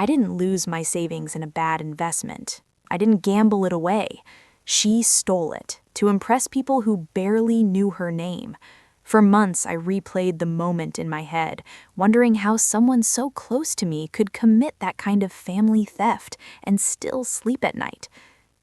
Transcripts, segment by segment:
I didn't lose my savings in a bad investment. I didn't gamble it away. She stole it to impress people who barely knew her name. For months, I replayed the moment in my head, wondering how someone so close to me could commit that kind of family theft and still sleep at night.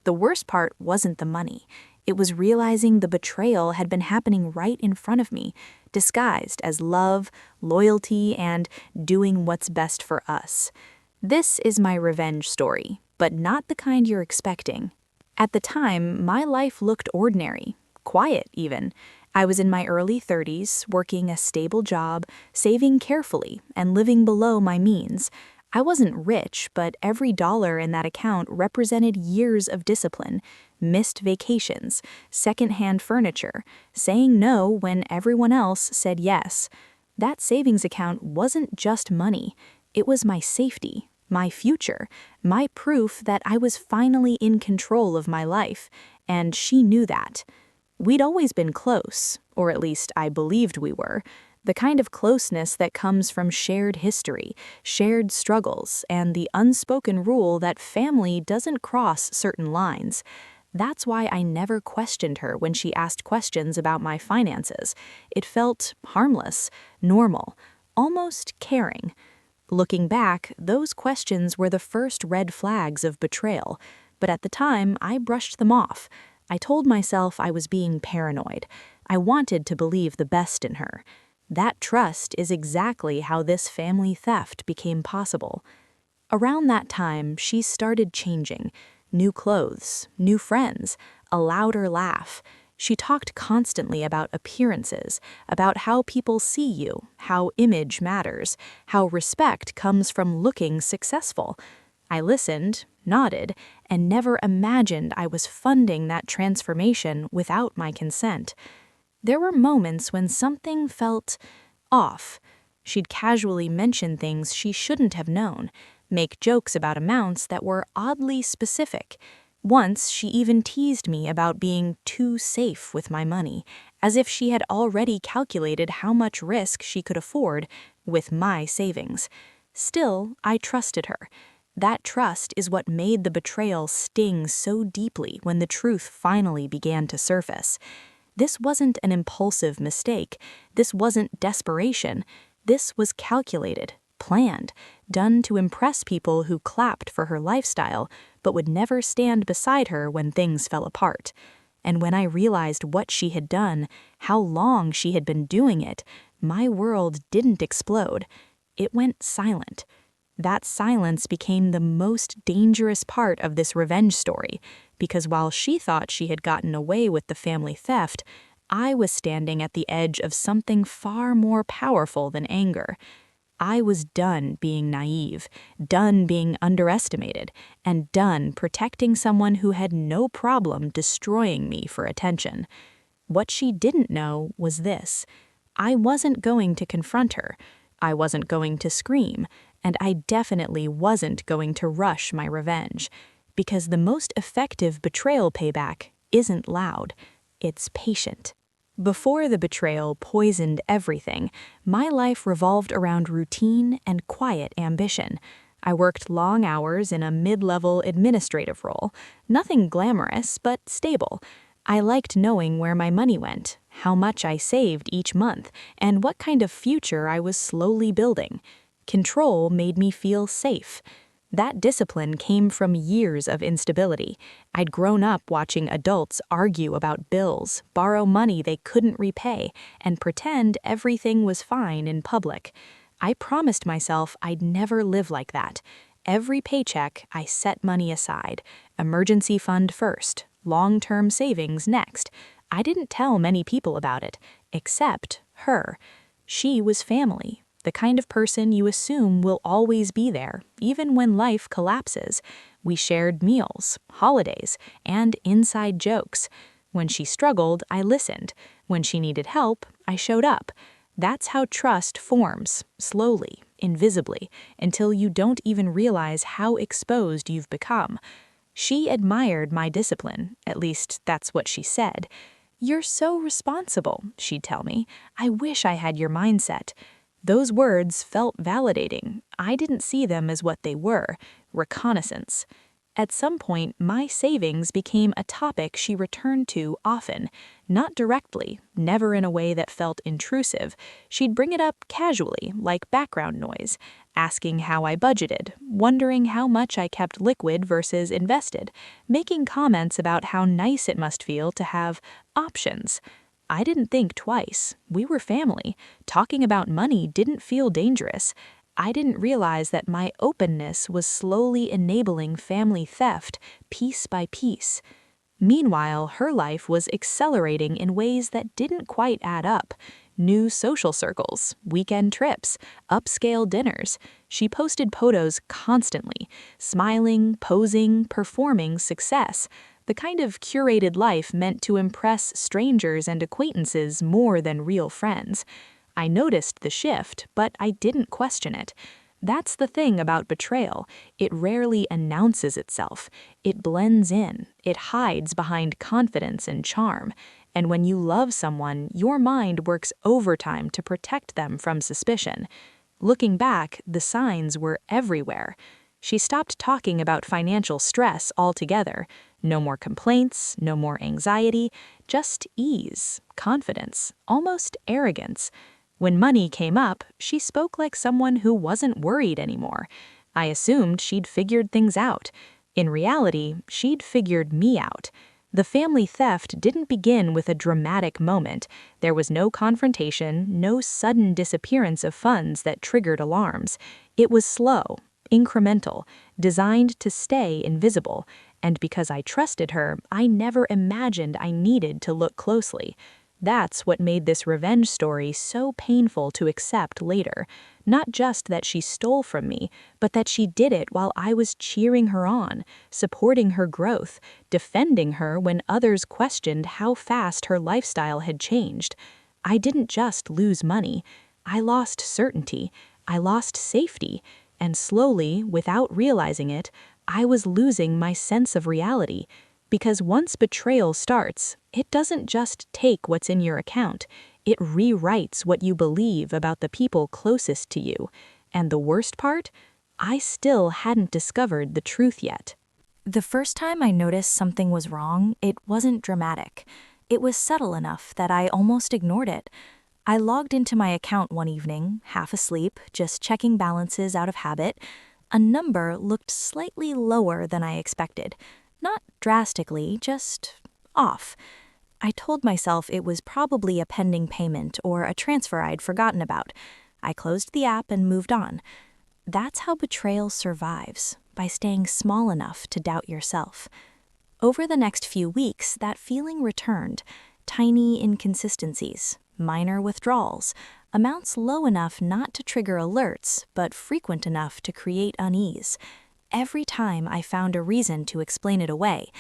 The worst part wasn't the money. It was realizing the betrayal had been happening right in front of me, disguised as love, loyalty, and doing what's best for us. This is my revenge story, but not the kind you're expecting. At the time, my life looked ordinary, quiet even. I was in my early 30s, working a stable job, saving carefully, and living below my means. I wasn't rich, but every dollar in that account represented years of discipline, missed vacations, secondhand furniture, saying no when everyone else said yes. That savings account wasn't just money. It was my safety, my future, my proof that I was finally in control of my life, and she knew that. We'd always been close, or at least I believed we were, the kind of closeness that comes from shared history, shared struggles, and the unspoken rule that family doesn't cross certain lines. That's why I never questioned her when she asked questions about my finances. It felt harmless, normal, almost caring. Looking back, those questions were the first red flags of betrayal, but at the time, I brushed them off. I told myself I was being paranoid. I wanted to believe the best in her. That trust is exactly how this family theft became possible. Around that time, she started changing. New clothes, new friends, a louder laugh. She talked constantly about appearances, about how people see you, how image matters, how respect comes from looking successful. I listened, nodded, and never imagined I was funding that transformation without my consent. There were moments when something felt off. She'd casually mention things she shouldn't have known, make jokes about amounts that were oddly specific. Once, she even teased me about being too safe with my money, as if she had already calculated how much risk she could afford with my savings. Still, I trusted her. That trust is what made the betrayal sting so deeply when the truth finally began to surface. This wasn't an impulsive mistake. This wasn't desperation. This was calculated, planned, done to impress people who clapped for her lifestyle, but would never stand beside her when things fell apart. And when I realized what she had done, how long she had been doing it, my world didn't explode. It went silent. That silence became the most dangerous part of this revenge story, because while she thought she had gotten away with the family theft, I was standing at the edge of something far more powerful than anger. I was done being naive, done being underestimated, and done protecting someone who had no problem destroying me for attention. What she didn't know was this: I wasn't going to confront her. I wasn't going to scream, and I definitely wasn't going to rush my revenge, because the most effective betrayal payback isn't loud, it's patient. Before the betrayal poisoned everything, my life revolved around routine and quiet ambition. I worked long hours in a mid-level administrative role, nothing glamorous but stable. I liked knowing where my money went, how much I saved each month, and what kind of future I was slowly building. Control made me feel safe. That discipline came from years of instability. I'd grown up watching adults argue about bills, borrow money they couldn't repay, and pretend everything was fine in public. I promised myself I'd never live like that. Every paycheck, I set money aside. Emergency fund first, long-term savings next. I didn't tell many people about it, except her. She was family. The kind of person you assume will always be there, even when life collapses. We shared meals, holidays, and inside jokes. When she struggled, I listened. When she needed help, I showed up. That's how trust forms, slowly, invisibly, until you don't even realize how exposed you've become. She admired my discipline, at least that's what she said. "You're so responsible," she'd tell me. "I wish I had your mindset." Those words felt validating. I didn't see them as what they were, reconnaissance. At some point, my savings became a topic she returned to often, not directly, never in a way that felt intrusive. She'd bring it up casually, like background noise, asking how I budgeted, wondering how much I kept liquid versus invested, making comments about how nice it must feel to have options. I didn't think twice. We were family. Talking about money didn't feel dangerous. I didn't realize that my openness was slowly enabling family theft, piece by piece. Meanwhile, her life was accelerating in ways that didn't quite add up. New social circles, weekend trips, upscale dinners. She posted photos constantly, smiling, posing, performing success. The kind of curated life meant to impress strangers and acquaintances more than real friends. I noticed the shift, but I didn't question it. That's the thing about betrayal. It rarely announces itself. It blends in. It hides behind confidence and charm. And when you love someone, your mind works overtime to protect them from suspicion. Looking back, the signs were everywhere. She stopped talking about financial stress altogether. No more complaints, no more anxiety, just ease, confidence, almost arrogance. When money came up, she spoke like someone who wasn't worried anymore. I assumed she'd figured things out. In reality, she'd figured me out. The family theft didn't begin with a dramatic moment. There was no confrontation, no sudden disappearance of funds that triggered alarms. It was slow, incremental, designed to stay invisible. And because I trusted her, I never imagined I needed to look closely. That's what made this revenge story so painful to accept later. Not just that she stole from me, but that she did it while I was cheering her on, supporting her growth, defending her when others questioned how fast her lifestyle had changed. I didn't just lose money. I lost certainty. I lost safety. And slowly, without realizing it, I was losing my sense of reality. Because once betrayal starts, it doesn't just take what's in your account, it rewrites what you believe about the people closest to you. And the worst part? I still hadn't discovered the truth yet. The first time I noticed something was wrong, it wasn't dramatic. It was subtle enough that I almost ignored it. I logged into my account one evening, half asleep, just checking balances out of habit. A number looked slightly lower than I expected. Not drastically, just off. I told myself it was probably a pending payment or a transfer I'd forgotten about. I closed the app and moved on. That's how betrayal survives, by staying small enough to doubt yourself. Over the next few weeks, that feeling returned. Tiny inconsistencies, minor withdrawals, amounts low enough not to trigger alerts, but frequent enough to create unease. Every time I found a reason to explain it away,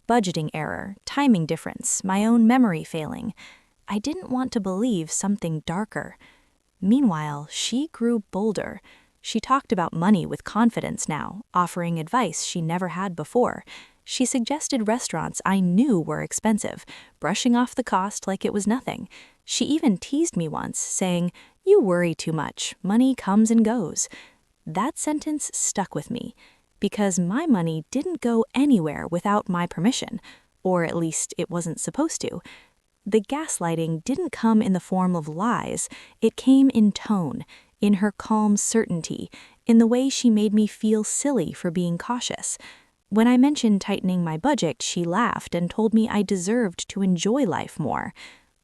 budgeting error, timing difference, my own memory failing, I didn't want to believe something darker. Meanwhile, she grew bolder. She talked about money with confidence now, offering advice she never had before. She suggested restaurants I knew were expensive, brushing off the cost like it was nothing. She even teased me once, saying, "You worry too much. Money comes and goes." That sentence stuck with me, because my money didn't go anywhere without my permission, or at least it wasn't supposed to. The gaslighting didn't come in the form of lies, it came in tone, in her calm certainty, in the way she made me feel silly for being cautious. When I mentioned tightening my budget, she laughed and told me I deserved to enjoy life more.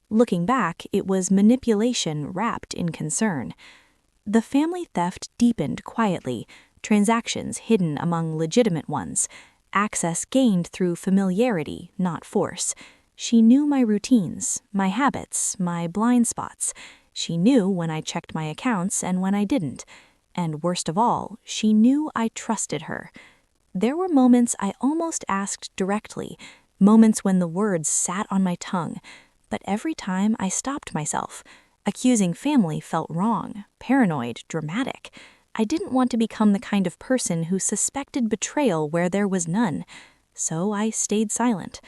Looking back, it was manipulation wrapped in concern. The family theft deepened quietly, transactions hidden among legitimate ones, access gained through familiarity, not force. She knew my routines, my habits, my blind spots. She knew when I checked my accounts and when I didn't. And worst of all, she knew I trusted her. There were moments I almost asked directly, moments when the words sat on my tongue. But every time I stopped myself. Accusing family felt wrong, paranoid, dramatic. I didn't want to become the kind of person who suspected betrayal where there was none. So I stayed silent.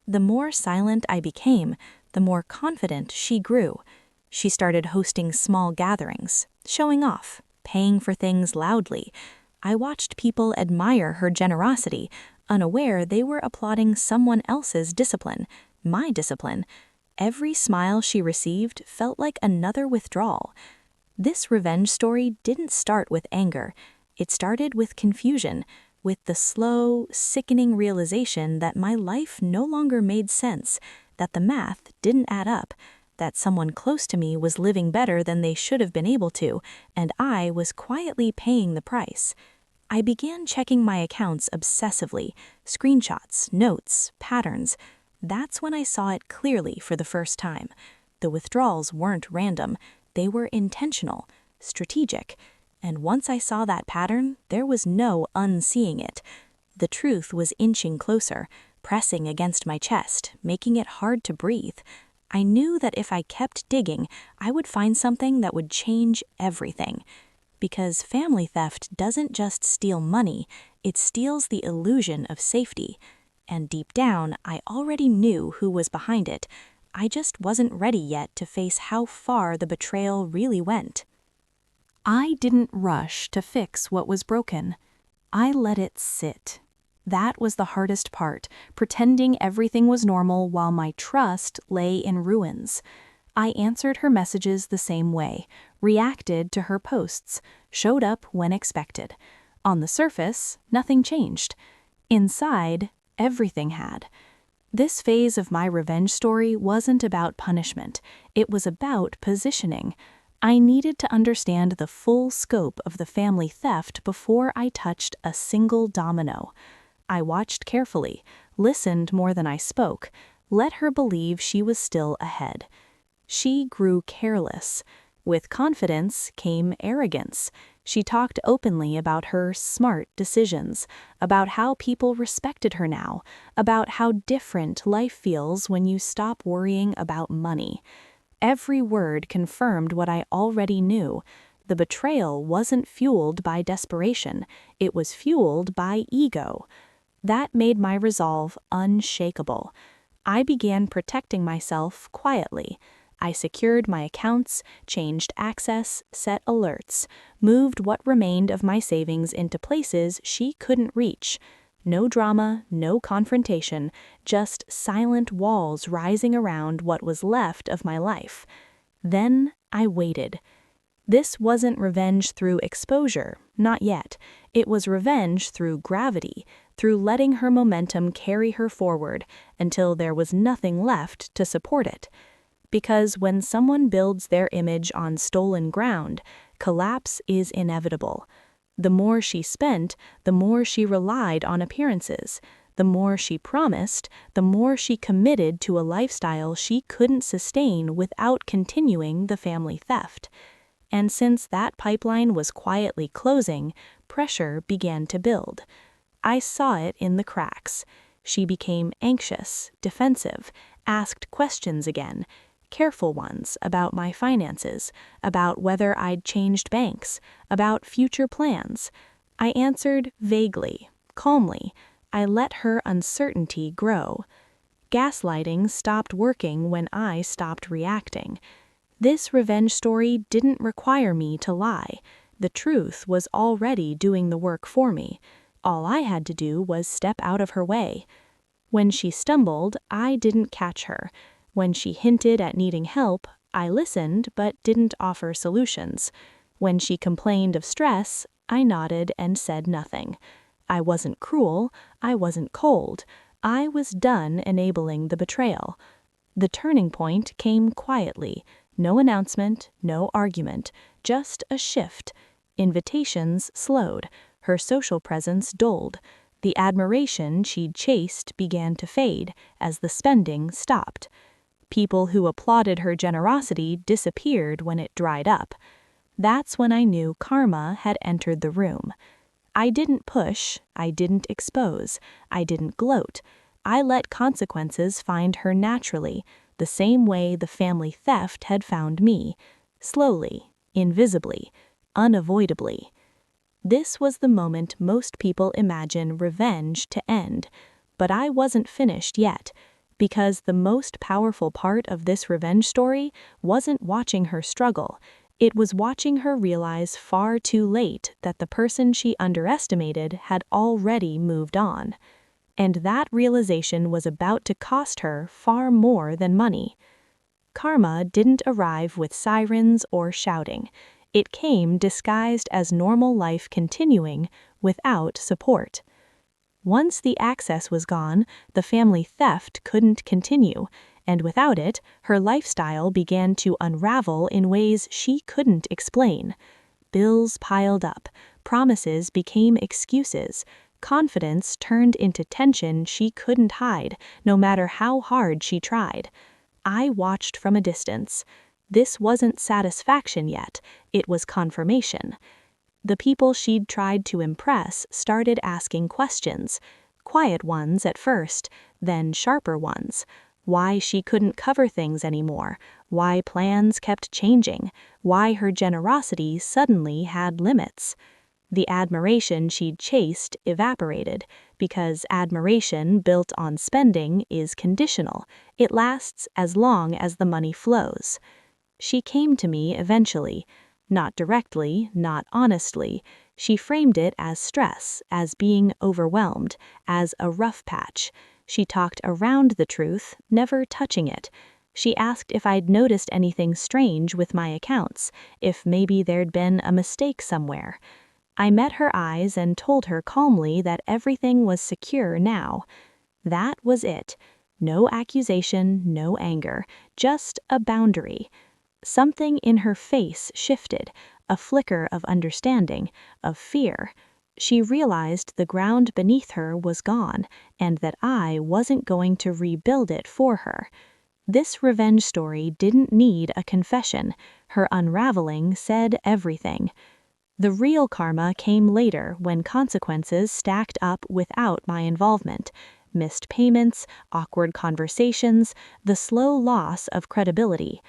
The more silent I became, the more confident she grew. She started hosting small gatherings, showing off, paying for things loudly. I watched people admire her generosity, unaware they were applauding someone else's discipline, my discipline. Every smile she received felt like another withdrawal. This revenge story didn't start with anger. It started with confusion, with the slow, sickening realization that my life no longer made sense, that the math didn't add up, that someone close to me was living better than they should have been able to, and I was quietly paying the price. I began checking my accounts obsessively, screenshots, notes, patterns. That's when I saw it clearly for the first time. The withdrawals weren't random, they were intentional, strategic. And once I saw that pattern, there was no unseeing it. The truth was inching closer, pressing against my chest, making it hard to breathe. I knew that if I kept digging, I would find something that would change everything. Because family theft doesn't just steal money, it steals the illusion of safety. And deep down, I already knew who was behind it. I just wasn't ready yet to face how far the betrayal really went. I didn't rush to fix what was broken. I let it sit. That was the hardest part, pretending everything was normal while my trust lay in ruins. I answered her messages the same way, reacted to her posts, showed up when expected. On the surface, nothing changed. Inside, everything had. This phase of my revenge story wasn't about punishment. It was about positioning. I needed to understand the full scope of the family theft before I touched a single domino. I watched carefully, listened more than I spoke, let her believe she was still ahead. She grew careless. With confidence came arrogance. She talked openly about her smart decisions, about how people respected her now, about how different life feels when you stop worrying about money. Every word confirmed what I already knew. The betrayal wasn't fueled by desperation. It was fueled by ego. That made my resolve unshakable. I began protecting myself quietly. I secured my accounts, changed access, set alerts, moved what remained of my savings into places she couldn't reach. No drama, no confrontation, just silent walls rising around what was left of my life. Then I waited. This wasn't revenge through exposure, not yet. It was revenge through gravity, through letting her momentum carry her forward until there was nothing left to support it. Because when someone builds their image on stolen ground, collapse is inevitable. The more she spent, the more she relied on appearances. The more she promised, the more she committed to a lifestyle she couldn't sustain without continuing the family theft. And since that pipeline was quietly closing, pressure began to build. I saw it in the cracks. She became anxious, defensive, asked questions again, careful ones about my finances, about whether I'd changed banks, about future plans. I answered vaguely, calmly. I let her uncertainty grow. Gaslighting stopped working when I stopped reacting. This revenge story didn't require me to lie. The truth was already doing the work for me. All I had to do was step out of her way. When she stumbled, I didn't catch her. When she hinted at needing help, I listened but didn't offer solutions. When she complained of stress, I nodded and said nothing. I wasn't cruel, I wasn't cold. I was done enabling the betrayal. The turning point came quietly. No announcement, no argument, just a shift. Invitations slowed. Her social presence dulled. The admiration she'd chased began to fade as the spending stopped. People who applauded her generosity disappeared when it dried up. That's when I knew karma had entered the room. I didn't push, I didn't expose, I didn't gloat. I let consequences find her naturally, the same way the family theft had found me, slowly, invisibly, unavoidably. This was the moment most people imagine revenge to end, but I wasn't finished yet. Because the most powerful part of this revenge story wasn't watching her struggle, it was watching her realize far too late that the person she underestimated had already moved on. And that realization was about to cost her far more than money. Karma didn't arrive with sirens or shouting. It came disguised as normal life continuing without support. Once the access was gone, the family theft couldn't continue, and without it, her lifestyle began to unravel in ways she couldn't explain. Bills piled up, promises became excuses, confidence turned into tension she couldn't hide, no matter how hard she tried. I watched from a distance. This wasn't satisfaction yet, it was confirmation. The people she'd tried to impress started asking questions, quiet ones at first, then sharper ones. Why she couldn't cover things anymore, why plans kept changing, why her generosity suddenly had limits. The admiration she'd chased evaporated, because admiration built on spending is conditional. It lasts as long as the money flows. She came to me eventually. Not directly, not honestly. She framed it as stress, as being overwhelmed, as a rough patch. She talked around the truth, never touching it. She asked if I'd noticed anything strange with my accounts, if maybe there'd been a mistake somewhere. I met her eyes and told her calmly that everything was secure now. That was it. No accusation, no anger, just a boundary. Something in her face shifted, a flicker of understanding, of fear. She realized the ground beneath her was gone, and that I wasn't going to rebuild it for her. This revenge story didn't need a confession. Her unraveling said everything. The real karma came later when consequences stacked up without my involvement. Missed payments, awkward conversations, the slow loss of credibility.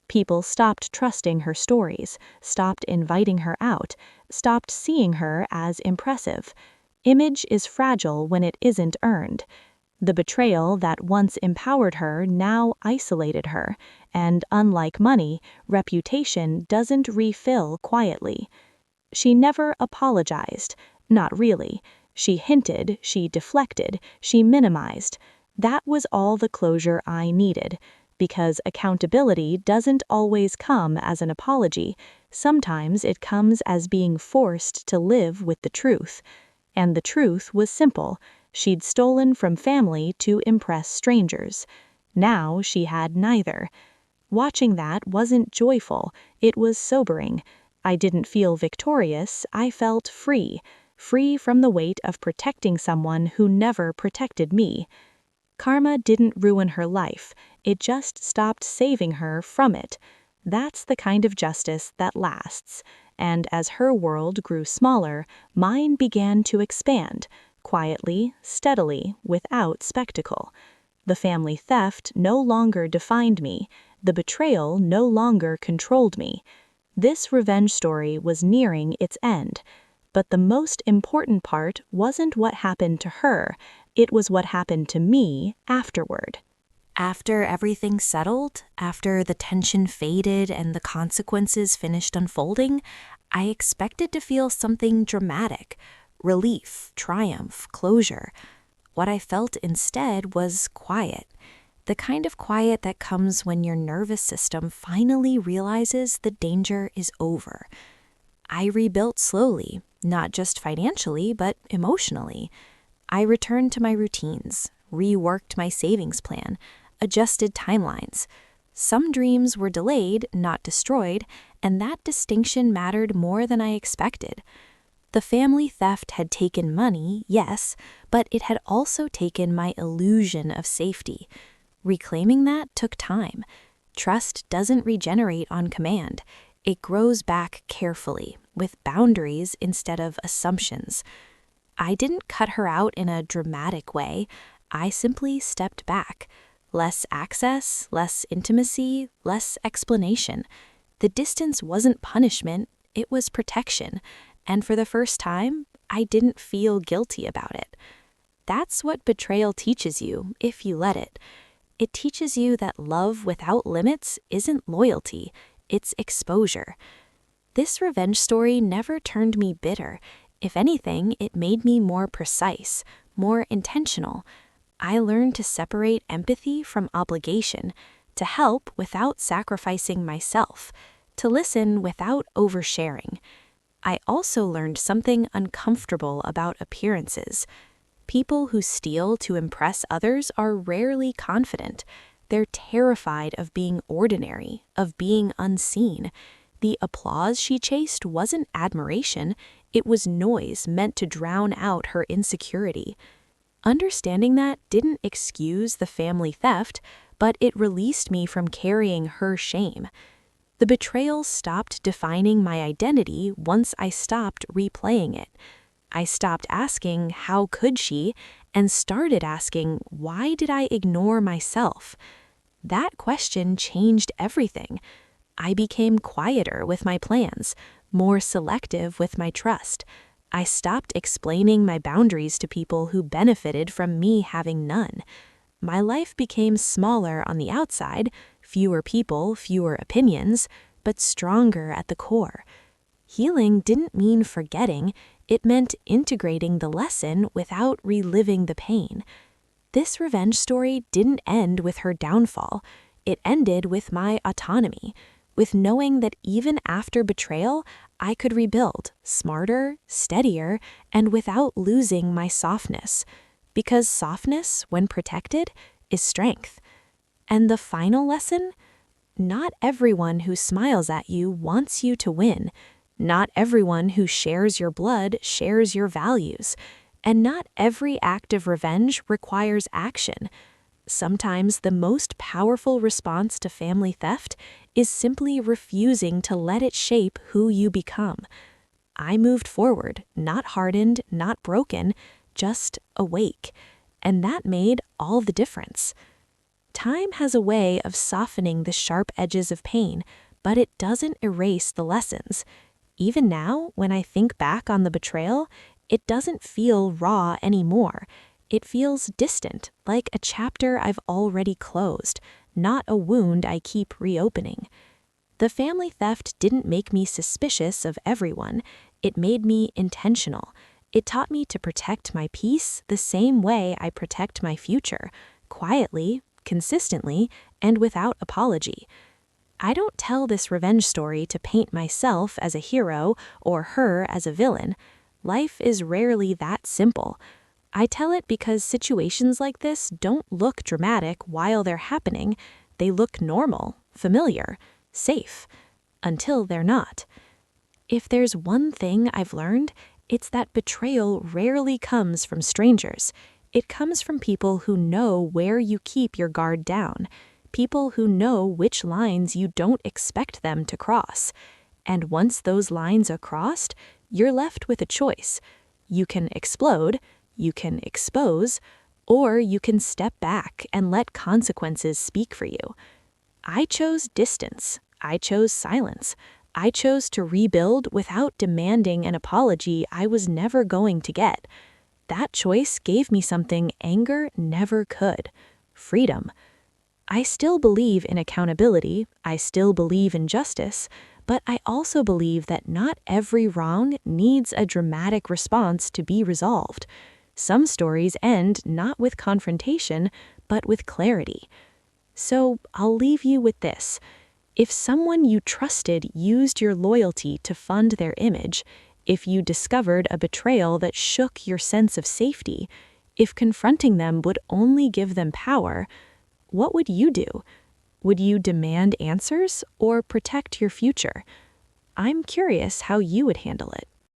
People stopped trusting her stories, stopped inviting her out, stopped seeing her as impressive. Image is fragile when it isn't earned. The betrayal that once empowered her now isolated her, and unlike money, reputation doesn't refill quietly. She never apologized, not really. She hinted, she deflected, she minimized. That was all the closure I needed. Because accountability doesn't always come as an apology. Sometimes it comes as being forced to live with the truth. And the truth was simple. She'd stolen from family to impress strangers. Now she had neither. Watching that wasn't joyful, it was sobering. I didn't feel victorious, I felt free. Free from the weight of protecting someone who never protected me. Karma didn't ruin her life, it just stopped saving her from it. That's the kind of justice that lasts. And as her world grew smaller, mine began to expand, quietly, steadily, without spectacle. The family theft no longer defined me, the betrayal no longer controlled me. This revenge story was nearing its end. But the most important part wasn't what happened to her, it was what happened to me afterward. After everything settled, after the tension faded and the consequences finished unfolding, I expected to feel something dramatic. Relief, triumph, closure. What I felt instead was quiet. The kind of quiet that comes when your nervous system finally realizes the danger is over. I rebuilt slowly, not just financially, but emotionally. I returned to my routines, reworked my savings plan, adjusted timelines. Some dreams were delayed, not destroyed, and that distinction mattered more than I expected. The family theft had taken money, yes, but it had also taken my illusion of safety. Reclaiming that took time. Trust doesn't regenerate on command. It grows back carefully, with boundaries instead of assumptions. I didn't cut her out in a dramatic way. I simply stepped back. Less access, less intimacy, less explanation. The distance wasn't punishment, it was protection. And for the first time, I didn't feel guilty about it. That's what betrayal teaches you, if you let it. It teaches you that love without limits isn't loyalty, it's exposure. This revenge story never turned me bitter. If anything, it made me more precise, more intentional. I learned to separate empathy from obligation, to help without sacrificing myself, to listen without oversharing. I also learned something uncomfortable about appearances. People who steal to impress others are rarely confident. They're terrified of being ordinary, of being unseen. The applause she chased wasn't admiration, it was noise meant to drown out her insecurity. Understanding that didn't excuse the family theft, but it released me from carrying her shame. The betrayal stopped defining my identity once I stopped replaying it. I stopped asking, how could she, and started asking, why did I ignore myself? That question changed everything. I became quieter with my plans, more selective with my trust. I stopped explaining my boundaries to people who benefited from me having none. My life became smaller on the outside, fewer people, fewer opinions, but stronger at the core. Healing didn't mean forgetting, it meant integrating the lesson without reliving the pain. This revenge story didn't end with her downfall. It ended with my autonomy, with knowing that even after betrayal, I could rebuild, smarter, steadier, and without losing my softness. Because softness, when protected, is strength. And the final lesson? Not everyone who smiles at you wants you to win. Not everyone who shares your blood shares your values. And not every act of revenge requires action. Sometimes the most powerful response to family theft is simply refusing to let it shape who you become. I moved forward, not hardened, not broken, just awake. And that made all the difference. Time has a way of softening the sharp edges of pain, but it doesn't erase the lessons. Even now, when I think back on the betrayal, it doesn't feel raw anymore. It feels distant, like a chapter I've already closed, not a wound I keep reopening. The family theft didn't make me suspicious of everyone. It made me intentional. It taught me to protect my peace the same way I protect my future, quietly, consistently, and without apology. I don't tell this revenge story to paint myself as a hero or her as a villain. Life is rarely that simple. I tell it because situations like this don't look dramatic while they're happening. They look normal, familiar, safe, until they're not. If there's one thing I've learned, it's that betrayal rarely comes from strangers. It comes from people who know where you keep your guard down, people who know which lines you don't expect them to cross. And once those lines are crossed, you're left with a choice. You can explode, you can expose, or you can step back and let consequences speak for you. I chose distance. I chose silence. I chose to rebuild without demanding an apology I was never going to get. That choice gave me something anger never could: freedom. I still believe in accountability, I still believe in justice, but I also believe that not every wrong needs a dramatic response to be resolved. Some stories end not with confrontation, but with clarity. So I'll leave you with this. If someone you trusted used your loyalty to fund their image, if you discovered a betrayal that shook your sense of safety, if confronting them would only give them power, what would you do? Would you demand answers or protect your future? I'm curious how you would handle it.